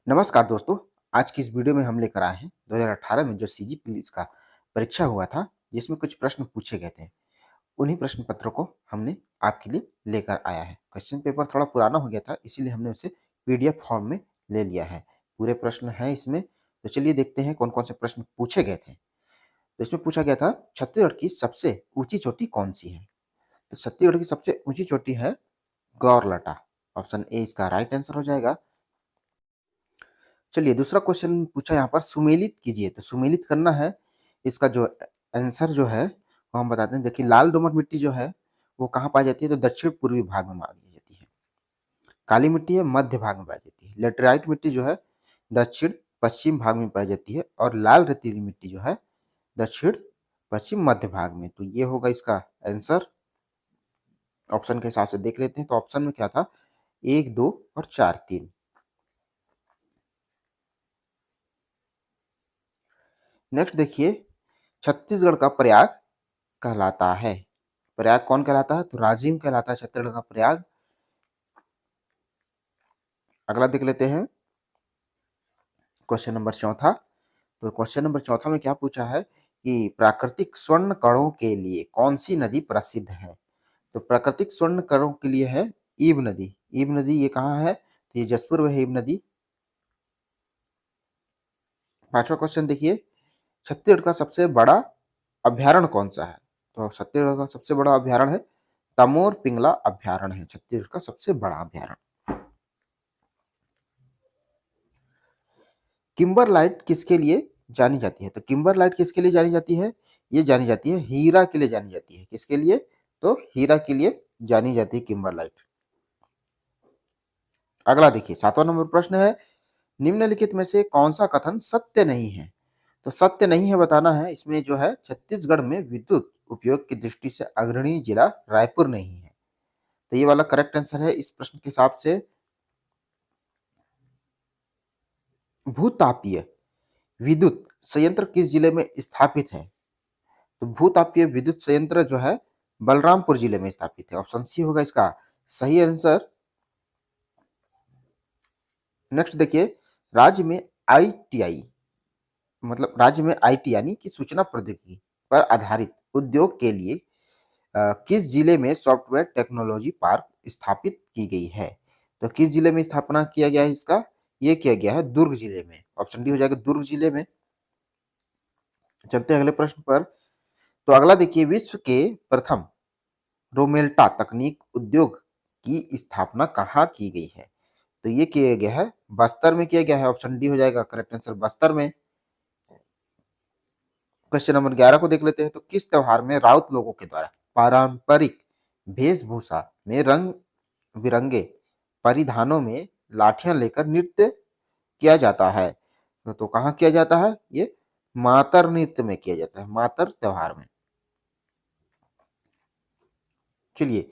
नमस्कार दोस्तों, आज की इस वीडियो में हम लेकर आए हैं 2018 में जो सीजी पुलिस का परीक्षा हुआ था, जिसमें कुछ प्रश्न पूछे गए थे। उन्हीं प्रश्न पत्रों को हमने आपके लिए लेकर आया है। क्वेश्चन पेपर थोड़ा पुराना हो गया था, इसीलिए हमने उसे पीडीएफ फॉर्म में ले लिया है। पूरे प्रश्न हैं इसमें, तो चलिए देखते हैं कौन-कौन से प्रश्न पूछे गए थे। तो इसमें पूछा गया था छत्तीसगढ़ की सबसे ऊँची चोटी कौन-सी है? तो छत्तीसगढ़ की सबसे ऊँची चोटी है गौरलटा। ऑप्शन ए इसका राइट आंसर हो जाएगा। चलिए दूसरा क्वेश्चन पूछा यहाँ पर सुमेलित कीजिए, तो सुमेलित करना है, इसका जो आंसर जो है वो हम बताते हैं। देखिए लाल दोमट मिट्टी जो है वो कहाँ पाई जाती है? तो दक्षिण पूर्वी भाग में पाई जाती है। काली मिट्टी है मध्य भाग में पाई जाती है। लेटेराइट मिट्टी जो है दक्षिण पश्चिम भाग में पाई जाती है और लाल रेतीली मिट्टी जो है दक्षिण पश्चिम मध्य भाग में। तो ये होगा इसका आंसर। ऑप्शन के हिसाब से देख लेते हैं, तो ऑप्शन में क्या था? 1, 2 और 4, 3। नेक्स्ट देखिए, छत्तीसगढ़ का प्रयाग कहलाता है। प्रयाग कौन कहलाता है? तो राजिम कहलाता है छत्तीसगढ़ का प्रयाग। अगला देख लेते हैं क्वेश्चन नंबर चौथा। तो क्वेश्चन नंबर चौथा में क्या पूछा है कि प्राकृतिक स्वर्ण कणों के लिए कौन सी नदी प्रसिद्ध है? तो प्राकृतिक स्वर्ण कणों के लिए है ईब नदी। ईब नदी ये कहाँ है? तो ये जसपुर में है ईब नदी। पांचवा क्वेश्चन देखिए, छत्तीसगढ़ का सबसे बड़ा अभ्यारण्य कौन सा है? तो छत्तीसगढ़ का सबसे बड़ा अभ्यारण्य है तमोर पिंगला अभ्यारण्य है छत्तीसगढ़ का सबसे बड़ा अभ्यारण्य। किम्बरलाइट किसके लिए जानी जाती है? तो किम्बरलाइट किसके लिए जानी जाती है? ये जानी जाती है हीरा के लिए जानी जाती है। किसके लिए? तो हीरा के लिए जानी जाती है किम्बरलाइट। अगला देखिए, सातवां नंबर प्रश्न है, निम्नलिखित में से कौन सा कथन सत्य नहीं है? तो सत्य नहीं है बताना है। इसमें जो है छत्तीसगढ़ में विद्युत उपयोग की दृष्टि से अग्रणी जिला रायपुर नहीं है। तो ये वाला करेक्ट आंसर है इस प्रश्न के हिसाब से। भूतापीय विद्युत संयंत्र किस जिले में स्थापित है? तो भूतापीय विद्युत संयंत्र जो है बलरामपुर जिले में स्थापित है। ऑप्शन सी होगा इसका सही आंसर। नेक्स्ट देखिए, राज्य में आईटीआई मतलब राज्य में आईटी यानी कि सूचना प्रौद्योगिकी पर आधारित उद्योग के लिए किस जिले में सॉफ्टवेयर टेक्नोलॉजी पार्क स्थापित की गई है? तो किस जिले में स्थापना किया गया है इसका? ये किया गया है दुर्ग जिले में। ऑप्शन डी हो जाएगा दुर्ग जिले में। चलते हैं अगले प्रश्न पर। तो अगला देखिए, विश्व के प्रथम रोमेल्टा तकनीक उद्योग की स्थापना कहाँ की गई है? तो ये किया गया है बस्तर में किया गया है। ऑप्शन डी हो जाएगा करेक्ट आंसर बस्तर में। क्वेश्चन नंबर 11 को देख लेते हैं। तो किस त्योहार में राउत लोगों के द्वारा पारंपरिक वेशभूषा में रंग बिरंगे परिधानों में लाठियां लेकर नृत्य किया जाता है? तो कहाँ किया जाता है? ये मातर नृत्य में किया जाता है, मातर त्योहार में। चलिए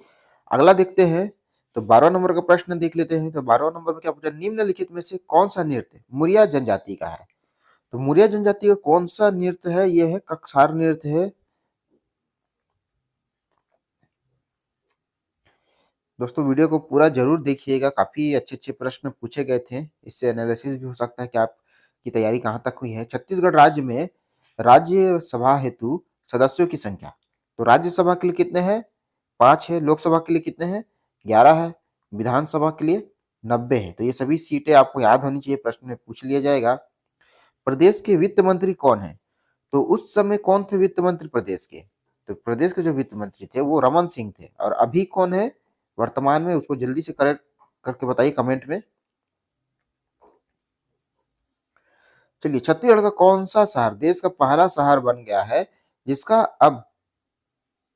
अगला देखते हैं। तो 12 नंबर का प्रश्न देख लेते हैं। तो 12 नंबर में क्या पूछा, निम्नलिखित में से कौन सा नृत्य मुरिया जनजाति का है? तो मुरिया जनजाति का कौन सा नृत्य है? ये है कक्षार नृत्य है। दोस्तों वीडियो को पूरा जरूर देखिएगा, काफी अच्छे अच्छे प्रश्न पूछे गए थे। इससे एनालिसिस भी हो सकता है कि आपकी तैयारी कहाँ तक हुई है। छत्तीसगढ़ राज्य में राज्यसभा हेतु सदस्यों की संख्या, तो राज्यसभा के लिए कितने हैं? 5 है। लोकसभा के लिए कितने हैं? 11 है। विधानसभा के लिए 90 है। तो ये सभी सीटें आपको याद होनी चाहिए, प्रश्न में पूछ लिया जाएगा। प्रदेश के वित्त मंत्री कौन है? तो उस समय कौन थे वित्त मंत्री प्रदेश के? तो प्रदेश के जो वित्त मंत्री थे वो रमन सिंह थे। और अभी कौन है वर्तमान में? उसको जल्दी से करेक्ट करके बताइए कमेंट में। चलिए, छत्तीसगढ़ का कौन सा शहर देश का पहला शहर बन गया है जिसका अब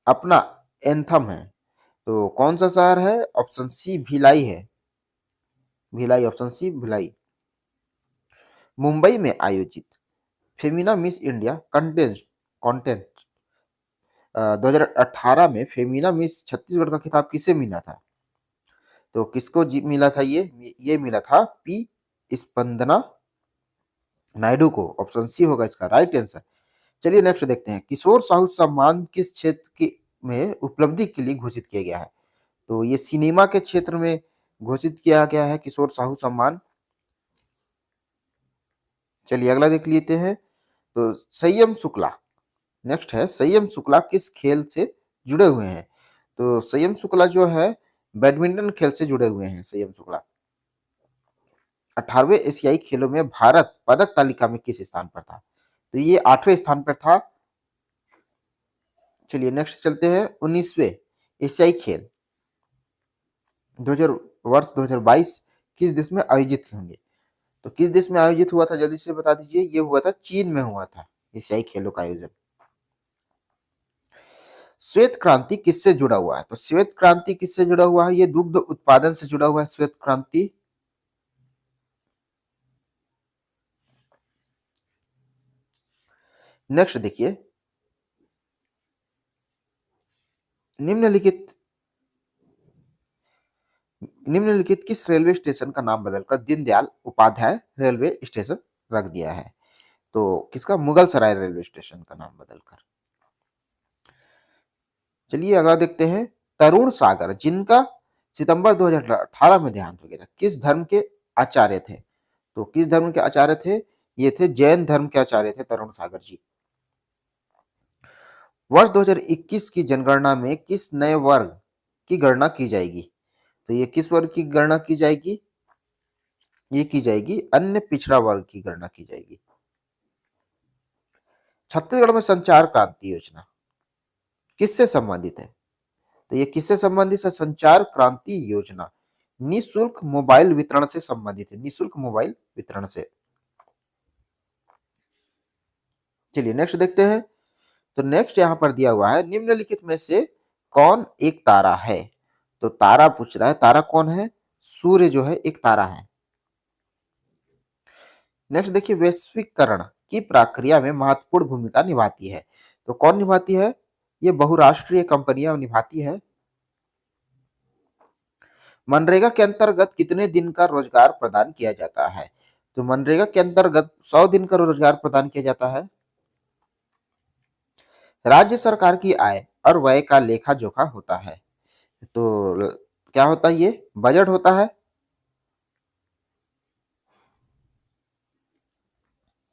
अपना एंथम है? तो कौन सा शहर है? ऑप्शन सी भिलाई है। Bhilai, option C Bhilai. मुंबई में आयोजित Femina Miss India contest contest 2018 में फेमिना मिस छत्तीसगढ़ का खिताब किसे मिला था? तो किसको मिला था? ये मिला था पी स्पंदना नायडू को। ऑप्शन सी होगा इसका राइट आंसर। चलिए नेक्स्ट देखते हैं, किशोर साहू सम्मान किस क्षेत्र की में उपलब्धि के लिए घोषित किया गया है? तो ये सिनेमा के क्षेत्र में घोषित किया गया है किशोर साहू सम्मान। चलिए अगला देख लेते हैं। तो संयम शुक्ला, नेक्स्ट है संयम शुक्ला किस खेल से जुड़े हुए हैं? तो संयम शुक्ला जो है बैडमिंटन खेल से जुड़े हुए हैं संयम शुक्ला। 18वें एशियाई खेलों में भारत पदक तालिका में किस स्थान पर था? तो ये 8वें स्थान पर था। चलिए नेक्स्ट चलते हैं। 19वें एशियाई खेल 2000 वर्ष 2022 किस देश में आयोजित होंगे? तो किस देश में आयोजित हुआ था, जल्दी से बता दीजिए। ये हुआ था चीन में हुआ था एशियाई खेलों का आयोजन। श्वेत क्रांति किससे जुड़ा हुआ है? तो श्वेत क्रांति किससे जुड़ा हुआ है? ये दुग्ध उत्पादन से जुड़ा हुआ है श्वेत क्रांति। नेक्स्ट देखिए, निम्नलिखित निम्नलिखित किस रेलवे स्टेशन का नाम बदलकर दीनदयाल उपाध्याय रेलवे स्टेशन रख दिया है? तो किसका? मुगल सराय रेलवे स्टेशन का नाम बदलकर। चलिए अगला देखते हैं। तरुण सागर जिनका सितंबर 2018 में देहांत हो गया था, किस धर्म के आचार्य थे? तो किस धर्म के आचार्य थे? ये थे जैन धर्म के आचार्य थे तरुण सागर जी। वर्ष 2021 की जनगणना में किस नए वर्ग की गणना की जाएगी? तो ये किस वर्ग की गणना की जाएगी? ये की जाएगी अन्य पिछड़ा वर्ग की गणना की जाएगी। छत्तीसगढ़ में संचार क्रांति योजना किससे संबंधित है? तो ये किससे संबंधित है? संचार क्रांति योजना निशुल्क मोबाइल वितरण से संबंधित है, निशुल्क मोबाइल वितरण से। चलिए नेक्स्ट देखते हैं। तो नेक्स्ट यहां पर दिया हुआ है, निम्नलिखित में से कौन एक तारा है? तो तारा पूछ रहा है, तारा कौन है? सूर्य जो है एक तारा है। नेक्स्ट देखिए, वैश्वीकरण की प्रक्रिया में महत्वपूर्ण भूमिका निभाती है। तो कौन निभाती है? ये बहुराष्ट्रीय कंपनियां निभाती है। मनरेगा के अंतर्गत कितने दिन का रोजगार प्रदान किया जाता है? तो मनरेगा के अंतर्गत 100 दिन का रोजगार प्रदान किया जाता है। राज्य सरकार की आय और व्यय का लेखा जोखा होता है। तो क्या होता है? ये बजट होता है।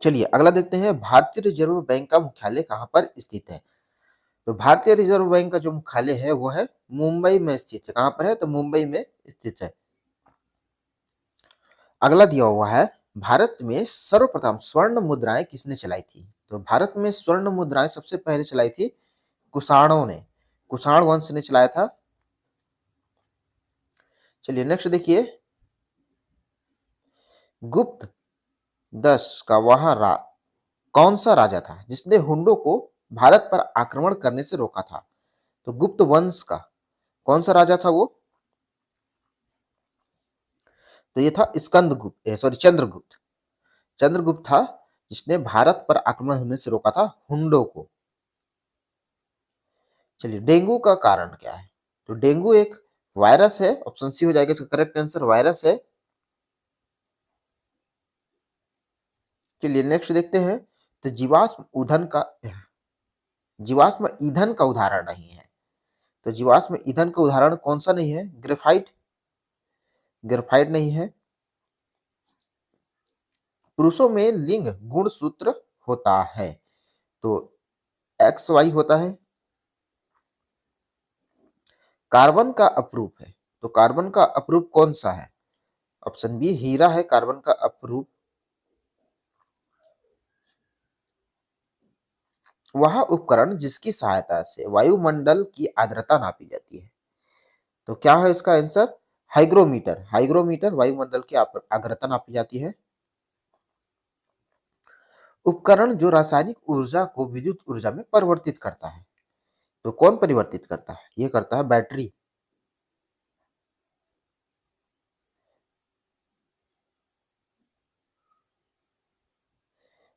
चलिए अगला देखते हैं। भारतीय रिजर्व बैंक का मुख्यालय कहां पर स्थित है? तो भारतीय रिजर्व बैंक का जो मुख्यालय है वो है मुंबई में स्थित है। कहां पर है? तो मुंबई में स्थित है। अगला दिया हुआ है, भारत में सर्वप्रथम स्वर्ण मुद्राएं किसने चलाई थी? तो भारत में स्वर्ण मुद्राएं सबसे पहले चलाई थी कुषाणों ने, कुषाण वंश ने चलाया था। चलिए नेक्स्ट देखिए, गुप्त 10 का वह कौन सा राजा था जिसने हुंडों को भारत पर आक्रमण करने से रोका था? तो गुप्त वंश का कौन सा राजा था वो? तो ये था स्कंदगुप्त, सॉरी चंद्रगुप्त। चंद्रगुप्त था जिसने भारत पर आक्रमण होने से रोका था हुंडों को। चलिए डेंगू का कारण क्या है? तो डेंगू एक वायरस है, ऑप्शन सी हो जाएगा इसका करेक्ट आंसर, वायरस है। चलिए नेक्स्ट देखते हैं। तो जीवाश्म ईंधन का उदाहरण नहीं है। तो जीवाश्म ईंधन का उदाहरण कौन सा नहीं है? ग्रेफाइट, ग्रेफाइट नहीं है। पुरुषों में लिंग गुणसूत्र होता है, तो एक्स वाई होता है। कार्बन का अपरूप है, तो कार्बन का अपरूप कौन सा है? ऑप्शन बी हीरा है कार्बन का अपरूप। वह उपकरण जिसकी सहायता से वायुमंडल की आर्द्रता नापी जाती है। तो क्या है इसका आंसर? हाइग्रोमीटर, हाइग्रोमीटर वायुमंडल की आर्द्रता नापी जाती है। उपकरण जो रासायनिक ऊर्जा को विद्युत ऊर्जा में परिवर्तित करता है। तो कौन परिवर्तित करता है? ये करता है बैटरी।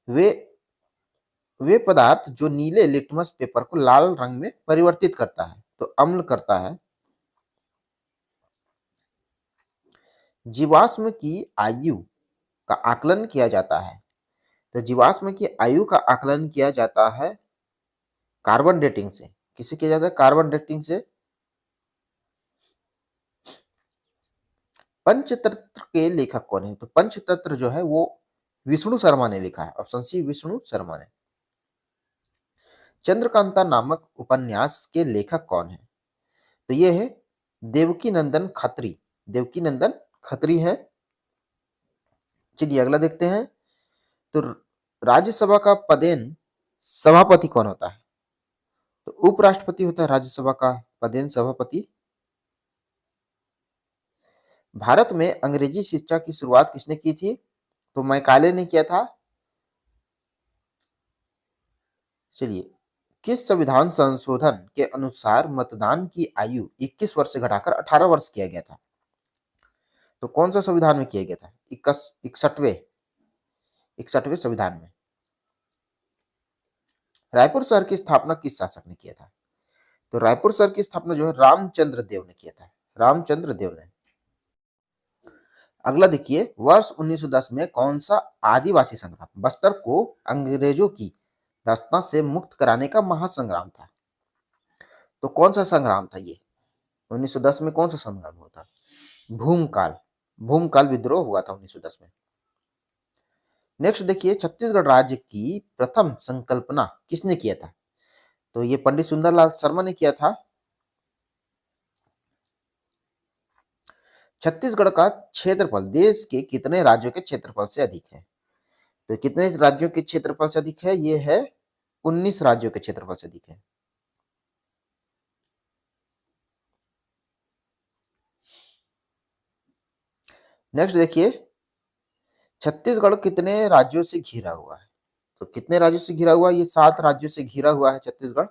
वे वे पदार्थ जो नीले लिटमस पेपर को लाल रंग में परिवर्तित करता है, तो अम्ल करता है। जीवाश्म की आयु का आकलन किया जाता है। तो जीवाश्म की आयु का आकलन किया जाता है कार्बन डेटिंग से। किसे किया जाता है? कार्बन डेटिंग से। पंचतंत्र के लेखक कौन है? तो पंचतंत्र जो है वो विष्णु शर्मा ने लिखा है। ऑप्शन सी विष्णु शर्मा ने। चंद्रकांता नामक उपन्यास के लेखक कौन है? तो ये है देवकी नंदन खत्री। देवकी नंदन खत्री है। चलिए अगला देखते हैं। तो राज्यसभा का पदेन सभापति कौन होता है? तो उपराष्ट्रपति होता है राज्यसभा का पदेन सभापति। भारत में अंग्रेजी शिक्षा की शुरुआत किसने की थी? तो मैकाले ने किया था। चलिए, किस संविधान संशोधन के अनुसार मतदान की आयु 21 वर्ष से घटाकर 18 वर्ष किया गया था? तो कौन सा संविधान में किया गया था? 61वें संविधान में। रायपुर शहर की स्थापना किस शासक ने किया था? तो रायपुर शहर की स्थापना जो है रामचंद्र देव ने किया था। रामचंद्र देव ने। अगला देखिए, वर्ष 1910 में कौन सा आदिवासी संग्राम बस्तर को अंग्रेजों की दास्तां से मुक्त कराने का महासंग्राम था? तो कौन सा संग्राम था ये? 1910 में कौन सा संग्राम हुआ था? भूमकाल। भूमकाल विद्रोह हुआ था 1910 में। नेक्स्ट देखिए, छत्तीसगढ़ राज्य की प्रथम संकल्पना किसने किया था? तो ये पंडित सुंदरलाल शर्मा ने किया था। छत्तीसगढ़ का क्षेत्रफल देश के कितने राज्यों के क्षेत्रफल से अधिक है? तो कितने राज्यों के क्षेत्रफल से अधिक है? ये है 19 राज्यों के क्षेत्रफल से अधिक है। नेक्स्ट देखिए, छत्तीसगढ़ कितने राज्यों से घिरा हुआ है? तो कितने राज्यों से घिरा हुआ है? ये 7 राज्यों से घिरा हुआ है छत्तीसगढ़।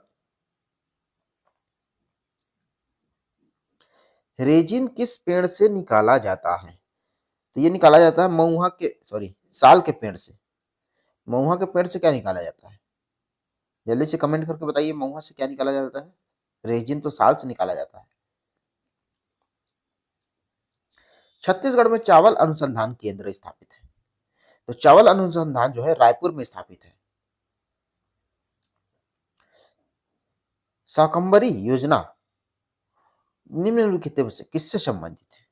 रेजिन किस पेड़ से निकाला जाता है? तो ये निकाला जाता है महुआ के साल के पेड़ से। महुआ के पेड़ से क्या निकाला जाता है? जल्दी से कमेंट करके बताइए, महुआ से क्या निकाला जाता है? रेजिन तो साल से निकाला जाता है। छत्तीसगढ़ में चावल अनुसंधान केंद्र स्थापित है। तो चावल अनुसंधान जो है रायपुर में स्थापित है। शाकंभरी योजना निम्नलिखित में से किससे संबंधित है?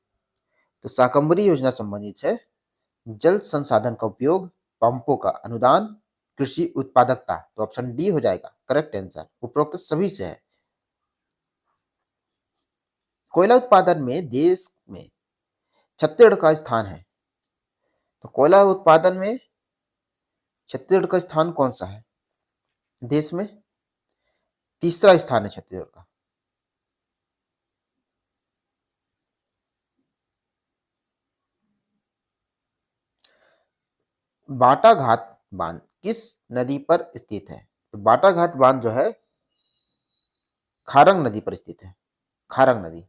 तो शाकंभरी योजना संबंधित है जल संसाधन का उपयोग, पंपों का अनुदान, कृषि उत्पादकता। तो ऑप्शन डी हो जाएगा करेक्ट आंसर। उपरोक्त सभी से है। कोयला उत्पादन में देश में छत्तीसगढ़ का स्थान है। तो कोयला उत्पादन में छत्तीसगढ़ का स्थान कौन सा है? देश में तीसरा स्थान है छत्तीसगढ़ का। बाटाघाट बांध किस नदी पर स्थित है? तो बाटाघाट बांध जो है खारंग नदी पर स्थित है। खारंग नदी।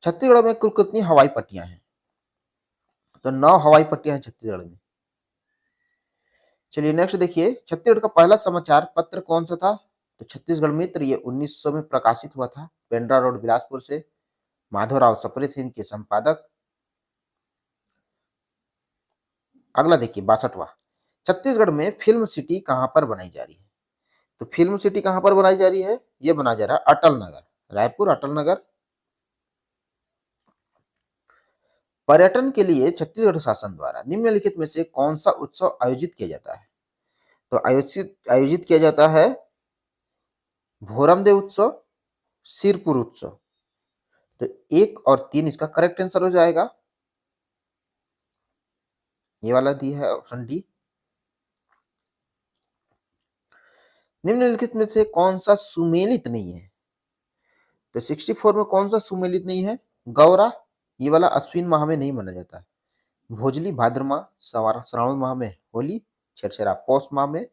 छत्तीसगढ़ में कुल कितनी हवाई पट्टियां हैं? तो 9 हवाई पट्टियां हैं छत्तीसगढ़ में। चलिए नेक्स्ट देखिए, छत्तीसगढ़ का पहला समाचार पत्र कौन सा था? तो छत्तीसगढ़ मित्र। ये 1900 में प्रकाशित हुआ था पेंड्रा रोड बिलासपुर से। माधवराव सप्रे थे इनके संपादक। अगला देखिए 62वां, छत्तीसगढ़ में फिल्म सिटी कहां पर बनाई जा रही है? तो फिल्म सिटी कहां पर बनाई जा रही है? ये बनाया जा रहा है अटल नगर, रायपुर अटल नगर। पर्यटन के लिए छत्तीसगढ़ शासन द्वारा निम्नलिखित में से कौन सा उत्सव आयोजित किया जाता है? तो आयोजित किया जाता है भोरमदेव उत्सव, सिरपुर उत्सव। तो 1 और 3 इसका करेक्ट आंसर हो जाएगा। ये वाला दी है ऑप्शन डी। निम्नलिखित में से कौन सा सुमेलित नहीं है? तो 64 में कौन सा सुमेलित नहीं है? गौरा। ये वाला अश्विन माह में नहीं माना जाता है। भोजली भाद्र माह, श्रावण माह में होली, छेरछेरा पौष माह में।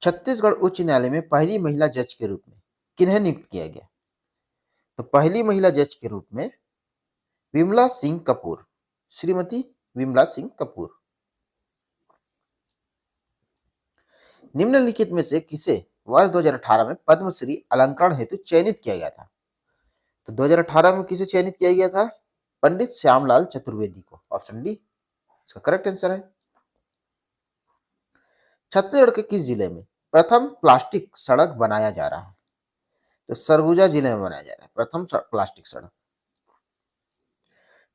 छत्तीसगढ़ उच्च न्यायालय में पहली महिला जज के रूप में किन्हें नियुक्त किया गया? तो पहली महिला जज के रूप में विमला सिंह कपूर, श्रीमती विमला सिंह कपूर। निम्नलिखित में से किसे वर्ष 2018 में पद्मश्री अलंकरण हेतु चयनित किया गया था? तो 2018 में किसे चयनित किया गया था? पंडित श्यामलाल चतुर्वेदी को। ऑप्शन डी इसका करेक्ट आंसर है। छत्तीसगढ़ के किस जिले में प्रथम प्लास्टिक सड़क बनाया जा रहा है? तो सरगुजा जिले में बनाया जा रहा है प्रथम प्लास्टिक सड़क।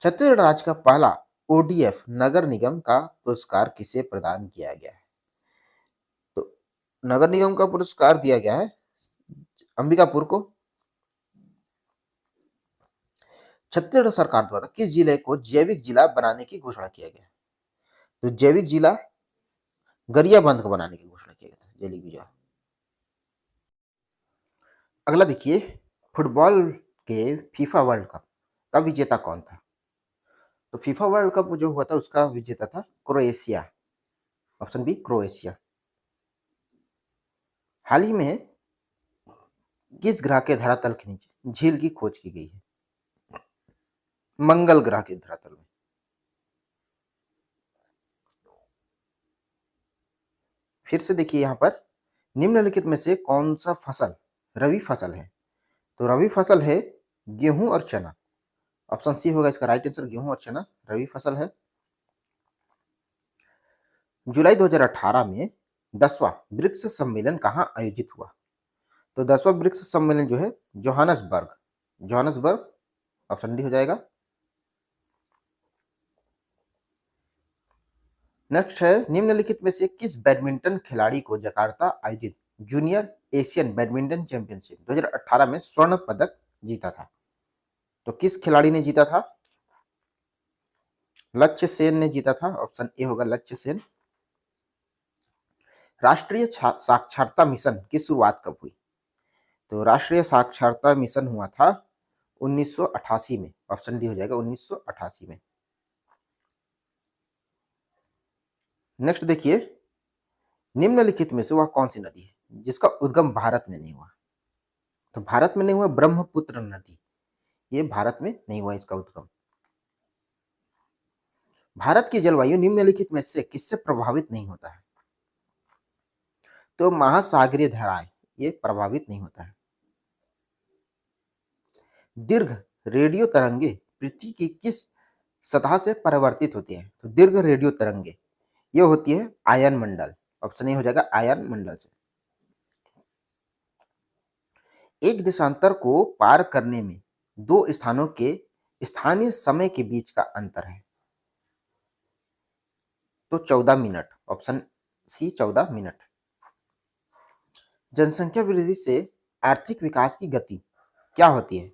छत्तीसगढ़ राज्य का पहला ओडीएफ नगर निगम का पुरस्कार किसे प्रदान किया गया है? तो नगर निगम का पुरस्कार दिया गया है अंबिकापुर को। छत्तीसगढ़ सरकार द्वारा किस जिले को जैविक जिला बनाने की घोषणा किया गया? तो जैविक जिला गरियाबंद को बनाने की घोषणा किया गया था, जैविक जिला। अगला देखिए, फुटबॉल के फीफा वर्ल्ड कप का विजेता कौन था? तो फीफा वर्ल्ड कप जो हुआ था उसका विजेता था क्रोएशिया। Option B Croatia. हाल ही में किस ग्रह के धरातल के नीचे झील की खोज की गई है? मंगल ग्रह के धरातल में। फिर से देखिए यहाँ पर, निम्नलिखित में से कौन सा फसल रवि फसल है? तो रवि फसल है गेहूं और चना। ऑप्शन सी होगा इसका राइट आंसर, गेहूं और चना रवि फसल है। जुलाई 2018 में 10वां ब्रिक्स सम्मेलन कहाँ आयोजित हुआ? तो 10वां ब्रिक्स सम्मेलन जो है जोहानसबर्ग, जोहानसबर्ग ऑप्शन डी हो जाएगा। नेक्स्ट है, निम्नलिखित में से किस बैडमिंटन खिलाड़ी को जकार्ता आयोजित जूनियर एशियन बैडमिंटन चैंपियनशिप 2018 में स्वर्ण पदक जीता था? तो किस खिलाड़ी ने जीता था? लक्ष्य सेन ने जीता था। ऑप्शन ए होगा लक्ष्य सेन। राष्ट्रीय साक्षरता मिशन की शुरुआत कब हुई? तो राष्ट्रीय साक्षरता मिशन हुआ था 1988 में। ऑप्शन डी हो जाएगा 1988 में। नेक्स्ट देखिए, निम्नलिखित में से वह कौन सी नदी है जिसका उद्गम भारत में नहीं हुआ? तो भारत में नहीं हुआ ब्रह्मपुत्र नदी, ये भारत में नहीं हुआ इसका उद्गम। भारत की जलवायु निम्नलिखित में से किससे प्रभावित नहीं होता है? तो महासागरीय धाराएं ये प्रभावित नहीं होता है। दीर्घ रेडियो तरंगे पृथ्वी की किस सतह से परावर्तित होती है? तो दीर्घ रेडियो तरंगे ये होती है आयन मंडल। ऑप्शन ए हो जाएगा आयन मंडल से। एक देशांतर को पार करने में दो स्थानों के स्थानीय समय के बीच का अंतर है। तो 14 मिनट। Option C 14 minute. जनसंख्या वृद्धि से आर्थिक विकास की गति क्या होती है?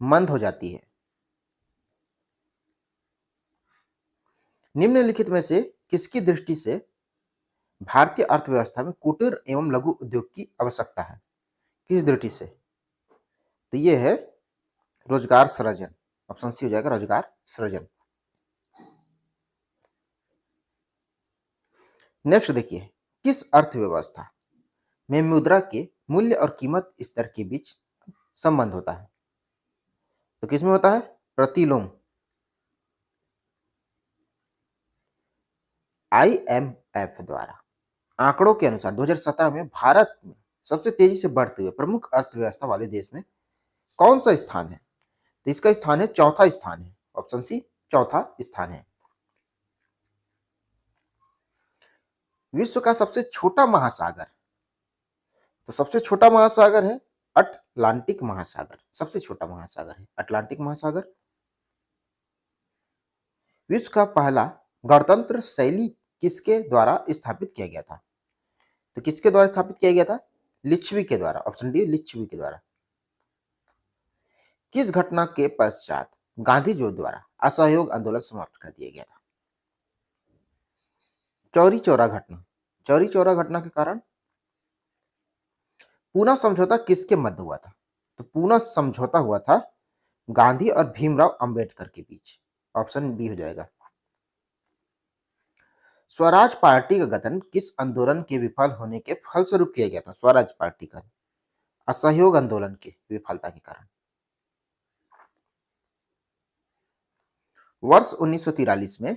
मंद हो जाती है। निम्नलिखित में से किसकी दृष्टि से भारतीय अर्थव्यवस्था में कुटीर एवं लघु उद्योग की आवश्यकता है? किस दृष्टि से? तो ये है रोजगार सृजन। ऑप्शन सी हो जाएगा रोजगार सृजन। नेक्स्ट देखिए, किस अर्थव्यवस्था में मुद्रा के मूल्य और कीमत स्तर के बीच संबंध होता है? तो किसमें होता है? प्रतिलोम। आईएमएफ द्वारा आंकड़ों के अनुसार 2017 में भारत में सबसे तेजी से बढ़ते हुए प्रमुख अर्थव्यवस्था वाले देश में कौन सा स्थान है? तो इसका स्थान है चौथा स्थान है। ऑप्शन सी चौथा स्थान है। विश्व का सबसे छोटा महासागर, तो सबसे छोटा महासागर है अटलांटिक महासागर। सबसे छोटा महासागर है अटलांटिक महासागर। विश्व का पहला गणतंत्र शैली किसके द्वारा स्थापित किया गया था? तो किसके द्वारा स्थापित किया गया था? लिच्छवी के द्वारा। ऑप्शन डी लिच्छवी के द्वारा। किस घटना के पश्चात गांधी जी द्वारा असहयोग आंदोलन समाप्त कर दिया गया था? चौरी चौरा घटना। चौरी चौरा घटना के कारण। पूना समझौता किसके मध्य हुआ था? तो पूना समझौता हुआ था गांधी और भीमराव अंबेडकर के बीच। ऑप्शन बी हो जाएगा। स्वराज पार्टी का गठन किस आंदोलन के विफल होने के फलस्वरूप किया गया था? स्वराज पार्टी का असहयोग आंदोलन के विफलता के कारण। वर्ष 1943 में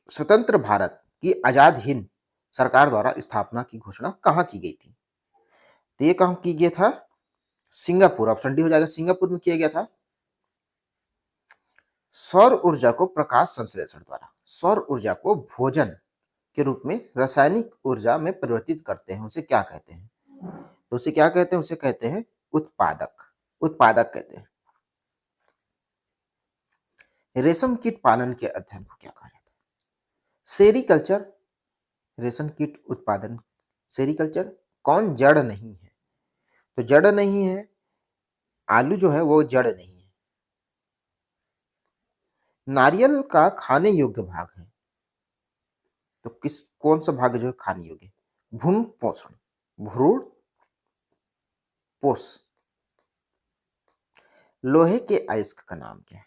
स्वतंत्र भारत की आजाद हिंद सरकार द्वारा स्थापना की घोषणा कहां की गई थी? तो ये कहां की गया था? सिंगापुर। ऑप्शन डी हो जाएगा सिंगापुर में किया गया था। सौर ऊर्जा को प्रकाश संश्लेषण द्वारा सौर ऊर्जा को भोजन के रूप में रासायनिक ऊर्जा में परिवर्तित करते हैं, उसे क्या कहते हैं? तो उसे क्या कहते हैं? उसे कहते हैं उत्पादक। उत्पादक कहते हैं। रेशम कीट पालन के अध्ययन को क्या कहा जाता है? सेरीकल्चर। रेशम कीट उत्पादन, सेरीकल्चर। कौन जड़ नहीं है? तो जड़ नहीं है, आलू जो है वो जड़ नहीं है। नारियल का खाने योग्य भाग है, तो कौन सा भाग जो है खाने योग्य? भ्रूण पोषण, भ्रूण पोष। लोहे के अयस्क का नाम क्या है?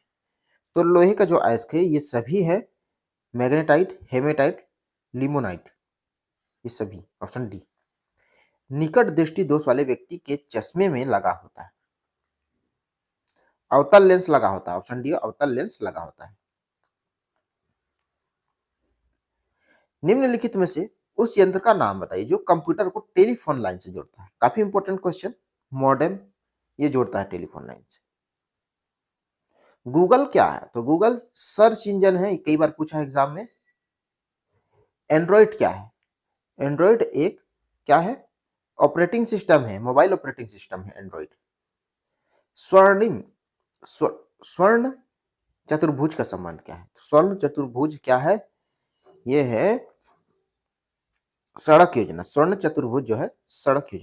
तो लोहे का जो अयस्क है ये सभी है मैग्नेटाइट, हेमेटाइट, लिमोनाइट, ये सभी। Option D. निकट दृष्टि दोष वाले व्यक्ति के चश्मे में लगा होता है, अवतल लेंस लगा होता है। ऑप्शन डी, अवतल लेंस लगा होता है। निम्नलिखित में से उस यंत्र का नाम बताइए जो कंप्यूटर को टेलीफोन लाइन से जोड़ता है। काफी इंपॉर्टेंट क्वेश्चन। मॉडेम, ये जोड़ता है टेलीफोन लाइन से। गूगल क्या है? तो गूगल सर्च इंजन है, कई बार पूछा एग्जाम में। एंड्रॉइड क्या है? एंड्रॉइड एक क्या है? ऑपरेटिंग सिस्टम है, मोबाइल ऑपरेटिंग सिस्टम है एंड्रॉइड। स्वर्णिम, स्वर्ण चतुर्भुज का संबंध क्या है? स्वर्ण चतुर्भुज क्या है? ये है सड़क योजना। स्वर्ण चतुर्भुज जो है सड़क योजना।